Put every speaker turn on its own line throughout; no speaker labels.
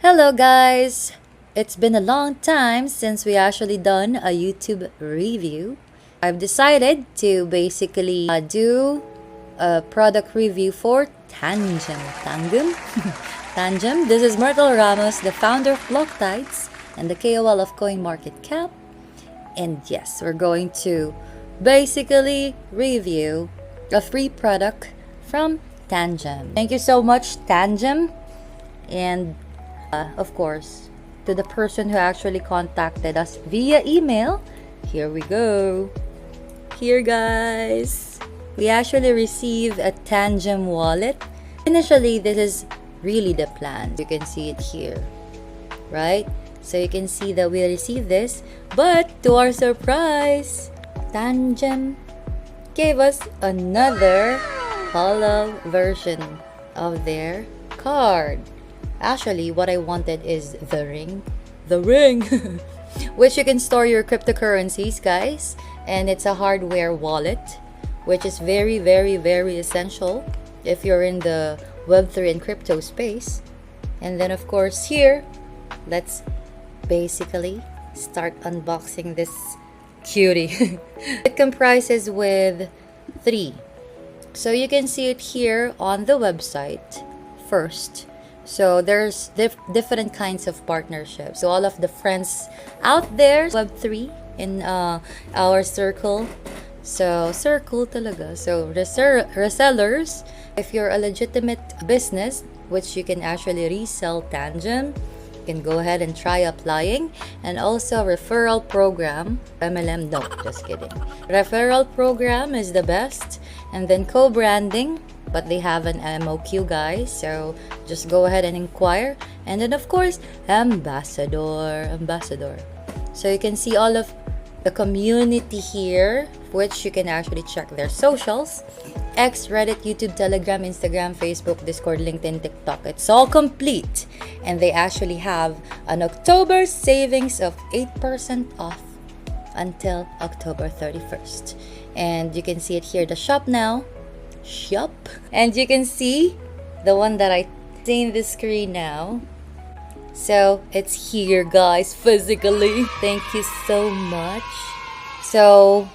Hello guys! It's been a long time since we actually done a YouTube review. I've decided to basically do a product review for Tangem. Tangem. This is Myrtle Ramos, the founder of Blocktides and the KOL of CoinMarketCap. And yes, we're going to basically review a free product from Tangem. Thank you so much, Tangem. And of course, to the person who actually contacted us via email. Here we go. Here guys, we actually received a Tangem wallet. Initially, this is really the plan. You can see it here, right? So you can see that we received this, but to our surprise, Tangem gave us another hollow version of their card. Actually, what I wanted is the ring, which you can store your cryptocurrencies, guys. And it's a hardware wallet, which is very, very, very essential if you're in the Web3 and crypto space. And then, of course, here, let's basically start unboxing this cutie. It comprises with 3. So you can see it here on the website first. So there's different kinds of partnerships. So all of the friends out there, Web3 in our circle. So circle talaga. So resellers, if you're a legitimate business, which you can actually resell Tangem, you can go ahead and try applying. And also referral program, MLM, no, just kidding. Referral program is the best. And then co-branding, but they have an MOQ, guys, so just go ahead and inquire. And then of course, ambassador. So you can see all of the community here, which you can actually check their socials: X, Reddit, YouTube, Telegram, Instagram, Facebook, Discord, LinkedIn, TikTok. It's all complete. And they actually have an October savings of 8% off until October 31st. And you can see it here, the shop now. And you can see the one that I see in the screen now. So it's here, guys, physically. Thank you so much. So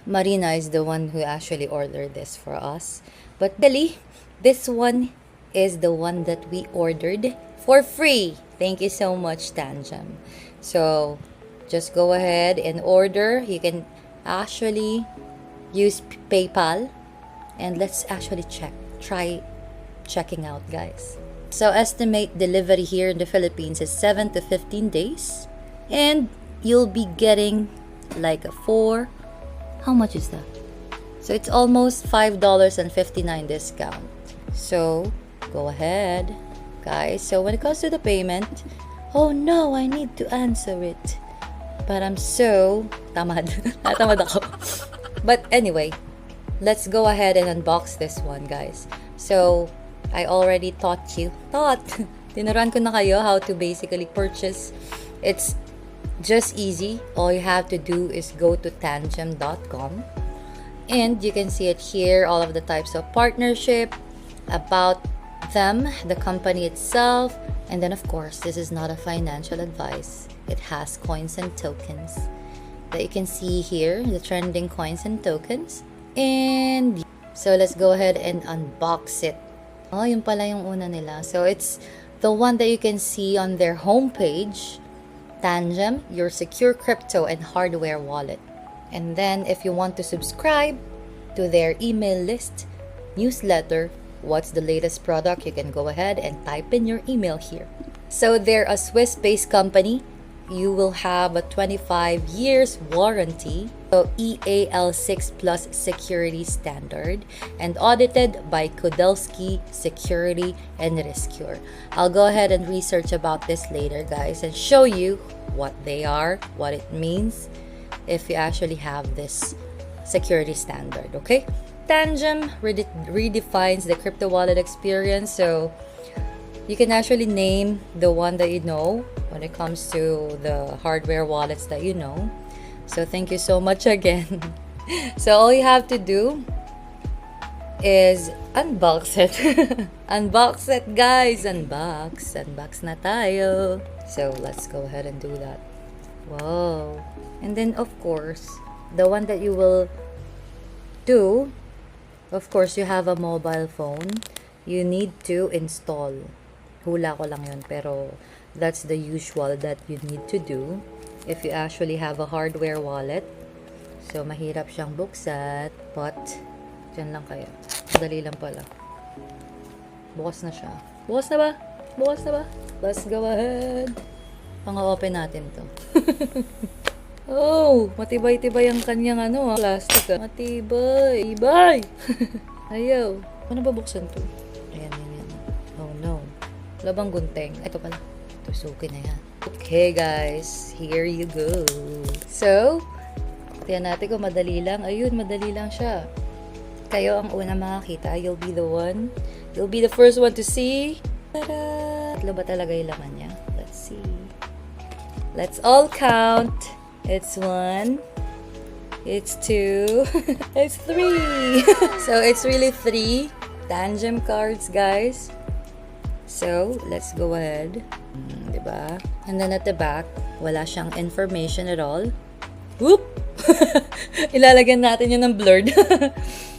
Marina is the one who actually ordered this for us, but really this one is the one that we ordered for free. Thank you so much, Tangem. So just go ahead and order. You can actually use PayPal. And let's actually try checking out, guys. So estimate delivery here in the Philippines is 7 to 15 days. And you'll be getting like a 4. How much is that? So it's almost $5.59 discount. So go ahead, guys. So when it comes to the payment, oh no, I need to answer it. But I'm so tamad. Tamad ako. But anyway, let's go ahead and unbox this one, guys. So I already tinuruan ko na kayo how to basically purchase. It's just easy. All you have to do is go to tangem.com, and you can see it here, all of the types of partnership, about them, the company itself. And then of course, this is not a financial advice. It has coins and tokens that you can see here, the trending coins and tokens. And so let's go ahead and unbox it. Oh, yun pala yung una nila. So it's the one that you can see on their homepage, Tangem, your secure crypto and hardware wallet. And then if you want to subscribe to their email list, newsletter, what's the latest product, you can go ahead and type in your email here. So they're a Swiss-based company. You will have a 25 years warranty, so EAL6 plus security standard, and audited by Kudelski Security and Riskure. I'll go ahead and research about this later, guys, and show you what they are, what it means if you actually have this security standard, okay? Tangem redefines the crypto wallet experience, so you can actually name the one that you know when it comes to the hardware wallets that you know. So thank you so much again. So all you have to do is unbox it. Unbox it, guys. Unbox na tayo. So, let's go ahead and do that. Wow. And then, of course, the one that you will do, of course, you have a mobile phone. You need to install. Hula ko lang yun, pero that's the usual that you need to do if you actually have a hardware wallet. So, mahirap siyang buksan, but dyan lang kayo. Dali lang pala. Bukas na siya. Bukas na ba? Bukas na ba? Let's go ahead. Pang-open natin to. Oh, matibay-tibay ang kanyang plastic. Matibay. Ibay! Ayaw. Paano ba buksan to? Ayan. Oh no. Labang gunting. Ito pala. Tusukin na yan. Okay guys, here you go. So, tiyan natin kung madali lang. Ayun, madali lang siya. Kayo ang una makakita. You'll be the first one to see. Tada! Tatlo ba talaga yung laman niya? Let's see. Let's all count. It's 1, it's 2, it's 3. So, it's really 3 Tangem cards, guys. So, let's go ahead. Diba? And then at the back, wala siyang information at all. Whoop! Ilalagyan natin yun ng blurred.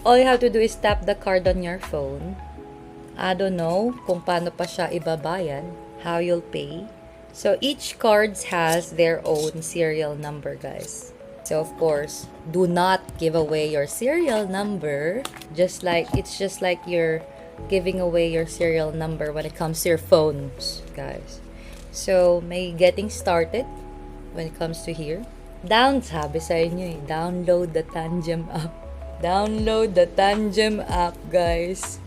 All you have to do is tap the card on your phone. I don't know kung paano pa siya ibabayad, how you'll pay. So, each cards has their own serial number, guys. So, of course, do not give away your serial number. It's just like you're giving away your serial number when it comes to your phones, guys. So, may getting started when it comes to here. Sabi sa inyo download the Tangem app. Download the Tangem app, guys.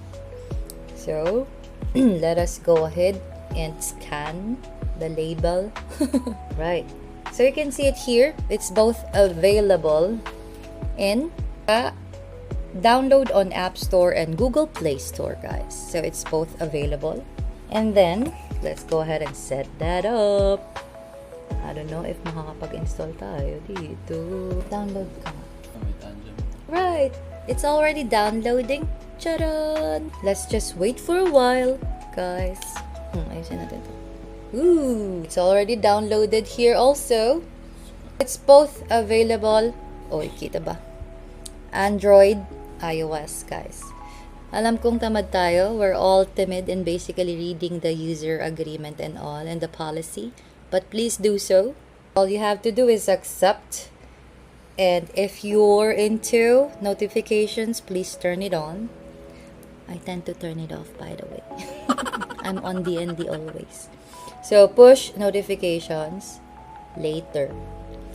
So, let us go ahead and scan the label. Right. So you can see it here. It's both available in download on App Store and Google Play Store, guys. So it's both available. And then, let's go ahead and set that up. I don't know if makakapag-install tayo dito. Download ka. Right. It's already downloading. Charan! Let's just wait for a while, guys. Ayusin natin to. Ooh, it's already downloaded here also. It's both available. Oh, kita ba? Android, iOS, guys. Alam kong tamad tayo. We're all timid in basically reading the user agreement and all and the policy. But please do so. All you have to do is accept. And if you're into notifications, please turn it on. I tend to turn it off, by the way. I'm on DND always. So, push notifications later.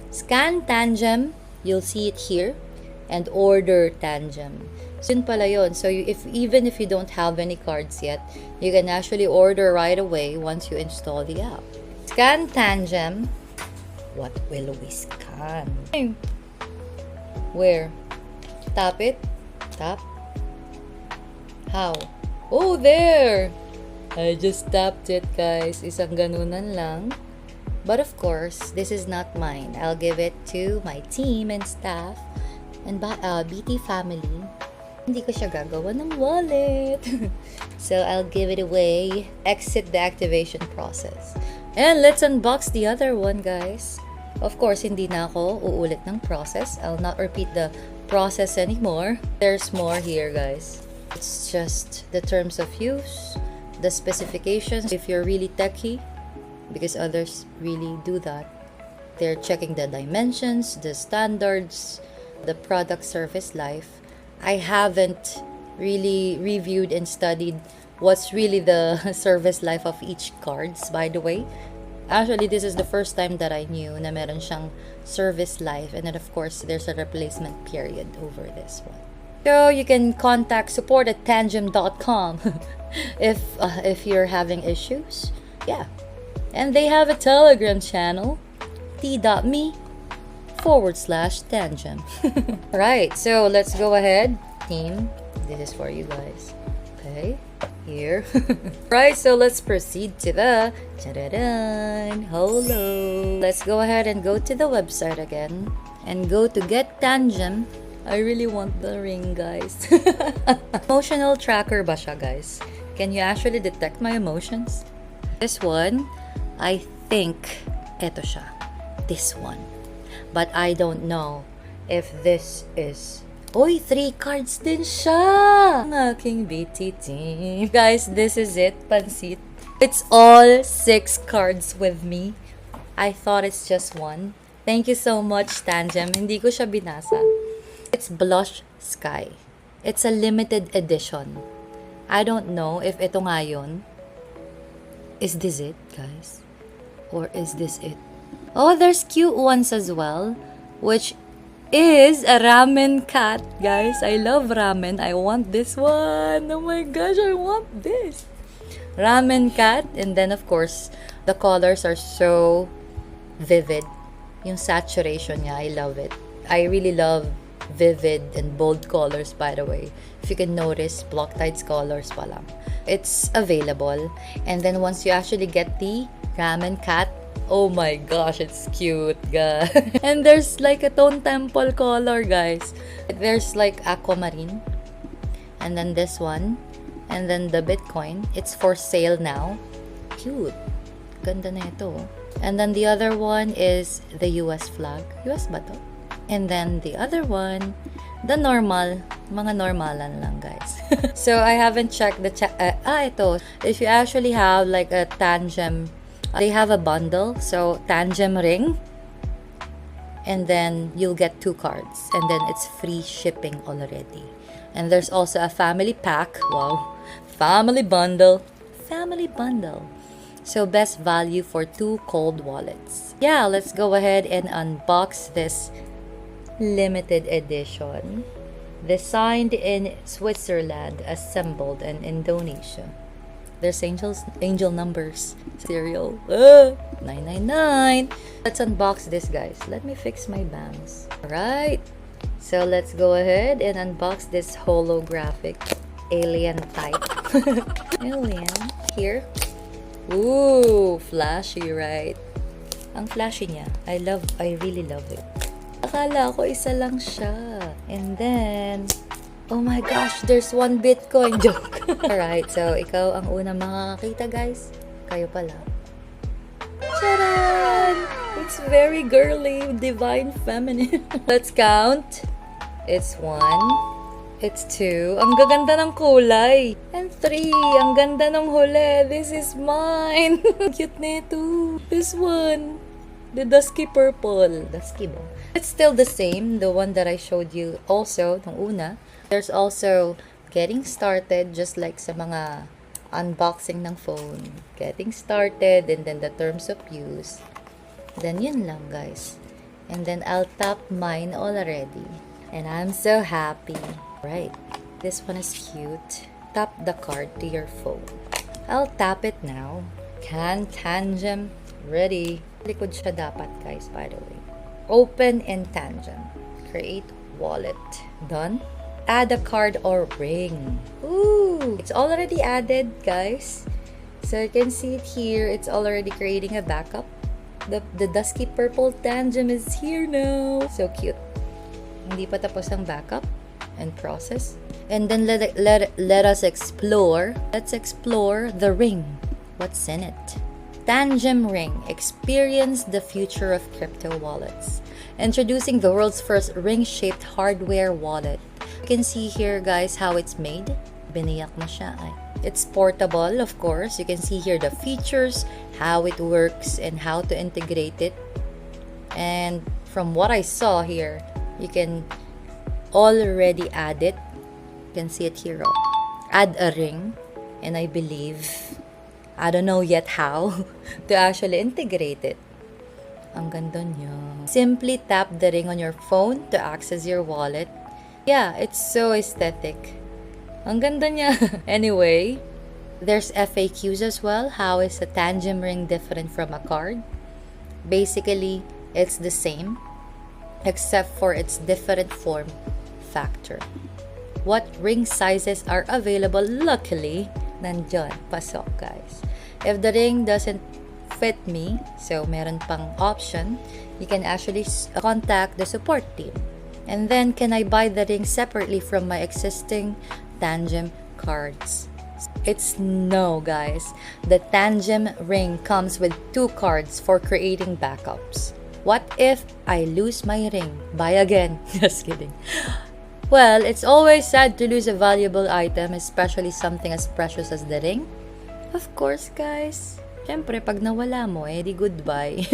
Scan Tangem, you'll see it here, and order Tangem. So, yun pala yun. So, even if you don't have any cards yet, you can actually order right away once you install the app. Scan Tangem. What will we scan? Where? Tap it. Tap. How? Oh, there! I just tapped it, guys. Isang ganunan lang. But of course, this is not mine. I'll give it to my team and staff and BT family. Hindi ko siya gagawa ng wallet. So, I'll give it away. Exit the activation process. And let's unbox the other one, guys. Of course, hindi na ako uulit ng process. I'll not repeat the process anymore. There's more here, guys. It's just the terms of use, the specifications. If you're really techie, because others really do that, they're checking the dimensions, the standards, the product service life. I haven't really reviewed and studied what's really the service life of each cards, by the way. Actually, this is the first time that I knew na meron siyang service life, and then of course there's a replacement period over this one. So you can contact support@tangem.com if you're having issues. Yeah. And they have a Telegram channel, t.me/Tangem. Right, so let's go ahead. Team, this is for you guys. Okay, here. Right, so let's proceed to the hello. Let's go ahead and go to the website again and go to Get Tangem I really want the ring, guys. Emotional tracker ba siya, guys? Can you actually detect my emotions? This one, I think, eto siya. This one. But I don't know if this is... Uy, 3 cards din siya! Ang aking BT team. Guys, this is it, pansit. It's all 6 cards with me. I thought it's just one. Thank you so much, Tangem. Hindi ko siya binasa. It's Blush Sky. It's a limited edition. I don't know if ito nga yun. Is this it, guys? Or is this it? Oh, there's cute ones as well, which is a ramen cat, guys. I love ramen. I want this one. Oh my gosh, I want this. Ramen cat. And then, of course, the colors are so vivid. Yung saturation niya, I love it. I really love vivid and bold colors, by the way. If you can notice, Blocktide's colors pa lang. It's available. And then once you actually get the ramen cat, oh my gosh, it's cute, guys. And there's like a tone temple color, guys. There's like aquamarine. And then this one. And then the Bitcoin. It's for sale now. Cute. Ganda na ito. And then the other one is the US flag. US ba to? And then the other one, the normal. Mga normalan lang, guys. So I haven't checked the ito. If you actually have like a Tangem, they have a bundle. So Tangem ring. And then you'll get 2 cards. And then it's free shipping already. And there's also a family pack. Wow. Family bundle. Family bundle. So best value for 2 cold wallets. Yeah, let's go ahead and unbox this limited edition. Designed in Switzerland, assembled in Indonesia. There's angel numbers. Serial. 999. Let's unbox this, guys. Let me fix my bangs. Alright. So let's go ahead and unbox this holographic alien type. Alien. Here. Ooh, flashy, right? Ang flashy niya. I really love it. Akala ko isa lang siya. And then, oh my gosh, there's 1 Bitcoin. Joke. Alright, so ikaw ang unang makakakita, guys. Kayo pala. Charan! It's very girly, divine feminine. Let's count. It's 1. It's 2. Ang gaganda ng kulay. And 3. Ang ganda ng huli. This is mine. Cute nito. This one. The dusky purple. Dusky ba? It's still the same. The one that I showed you also, nung una. There's also getting started, just like sa mga unboxing ng phone. Getting started, and then the terms of use. Then yun lang, guys. And then I'll tap mine already. And I'm so happy. Right. This one is cute. Tap the card to your phone. I'll tap it now. Tangem. Ready. Likod siya dapat, guys, by the way. Open in Tangem. Create wallet. Done. Add a card or ring. Ooh, it's already added, guys. So you can see it here. It's already creating a backup. The dusky purple Tangem is here now. So cute. Hindi pa tapos ang backup and process. And then let us explore. Let's explore the ring. What's in it? Tangem ring. Experience the future of crypto wallets. Introducing the world's first ring-shaped hardware wallet. You can see here, guys, how it's made. Biniyak na siya. It's portable, of course. You can see here the features, how it works, and how to integrate it. And from what I saw here, you can already add it. You can see it here. Add a ring. And I believe, I don't know yet how to actually integrate it. Ang ganda niya. Simply tap the ring on your phone to access your wallet. Yeah, it's so aesthetic. Ang ganda niya. Anyway, there's FAQs as well. How is a Tangem ring different from a card? Basically, it's the same, except for its different form factor. What ring sizes are available? Luckily, nandyan. Pasok, guys. If the ring doesn't fit me, so meron pang option, you can actually contact the support team. And then, can I buy the ring separately from my existing Tangem cards? It's no, guys. The Tangem ring comes with 2 cards for creating backups. What if I lose my ring? Buy again. Just kidding. Well, it's always sad to lose a valuable item, especially something as precious as the ring. Of course, guys. Syempre, pag nawala mo, di goodbye.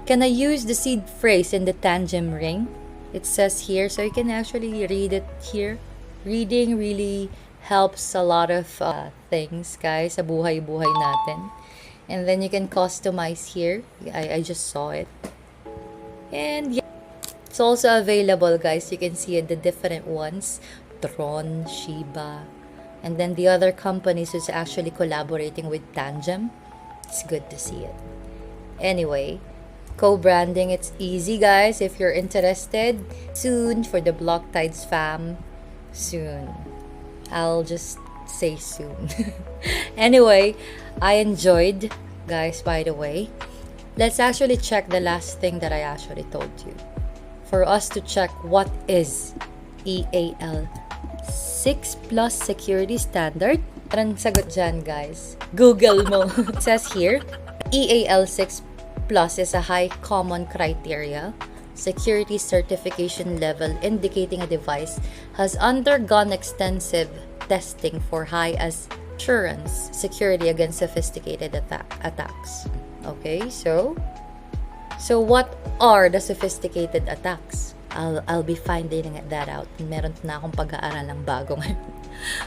Can I use the seed phrase in the Tangem ring? It says here, so you can actually read it here. Reading really helps a lot of things, guys, sa buhay-buhay natin. And then you can customize here. I just saw it. And yeah, it's also available, guys. You can see it, the different ones. Tron, Shiba. And then the other companies who's actually collaborating with Tangem. It's good to see it. Anyway, co-branding, it's easy, guys. If you're interested, soon for the Block Tides fam. Soon. I'll just say soon. Anyway, I enjoyed, guys, by the way. Let's actually check the last thing that I actually told you. For us to check what is EAL 6 plus security standard. Parang sagot dyan, guys. Google mo. It says here, EAL 6 plus is a high common criteria security certification level indicating a device has undergone extensive testing for high assurance security against sophisticated attacks. Okay, so what are the sophisticated attacks? I'll be finding that out. Meron na akong pag-aaralang bago ngayon.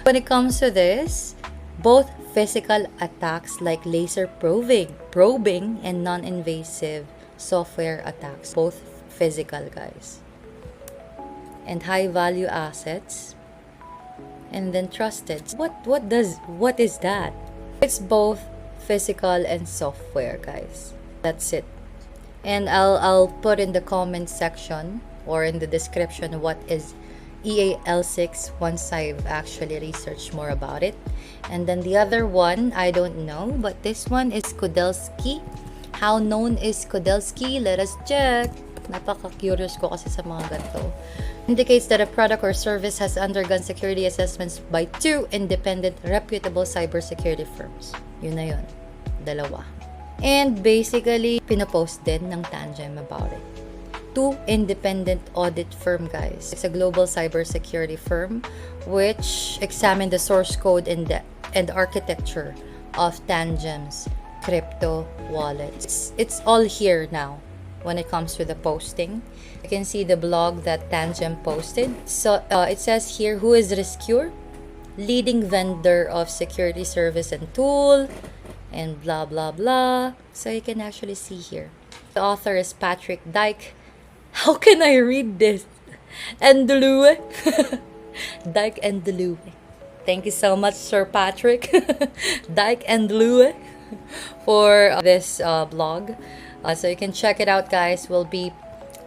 When it comes to this, both physical attacks like laser probing and non-invasive software attacks, both physical, guys, and high value assets, and then trusted. What is that? It's both physical and software, guys. That's it. And I'll put in the comment section or in the description what is EAL6 once I've actually researched more about it. And then the other one, I don't know, but this one is Kudelski. How known is Kudelski? Let us check. Napaka-curious ko kasi sa mga ganito. Indicates that a product or service has undergone security assessments by 2 independent reputable cybersecurity firms. Yun na yun. 2. And basically, pinopost din ng Tangem about it. 2 independent audit firm, guys. It's a global cybersecurity firm which examined the source code and architecture of Tangem's crypto wallets. It's all here now when it comes to the posting. You can see the blog that Tangem posted. So it says here, who is Rescure? Leading vendor of security service and tool, and blah blah blah. So you can actually see here. The author is Patrick Dyke. How can I read this? Endelue. Dyke Endelue. Thank you so much, Sir Patrick. Dyke Endelue for this blog. So you can check it out, guys. We'll be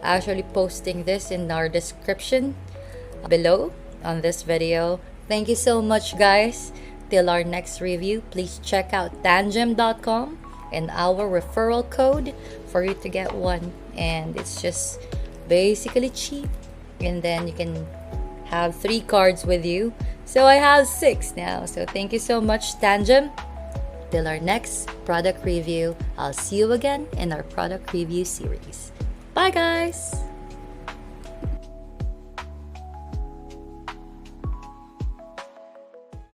actually posting this in our description below on this video. Thank you so much, guys. Till our next review, please check out tangem.com and our referral code for you to get one. And it's just basically cheap. And then you can have 3 cards with you. So I have 6 now. So thank you so much, Tangem. Till our next product review, I'll see you again in our product review series. Bye, guys!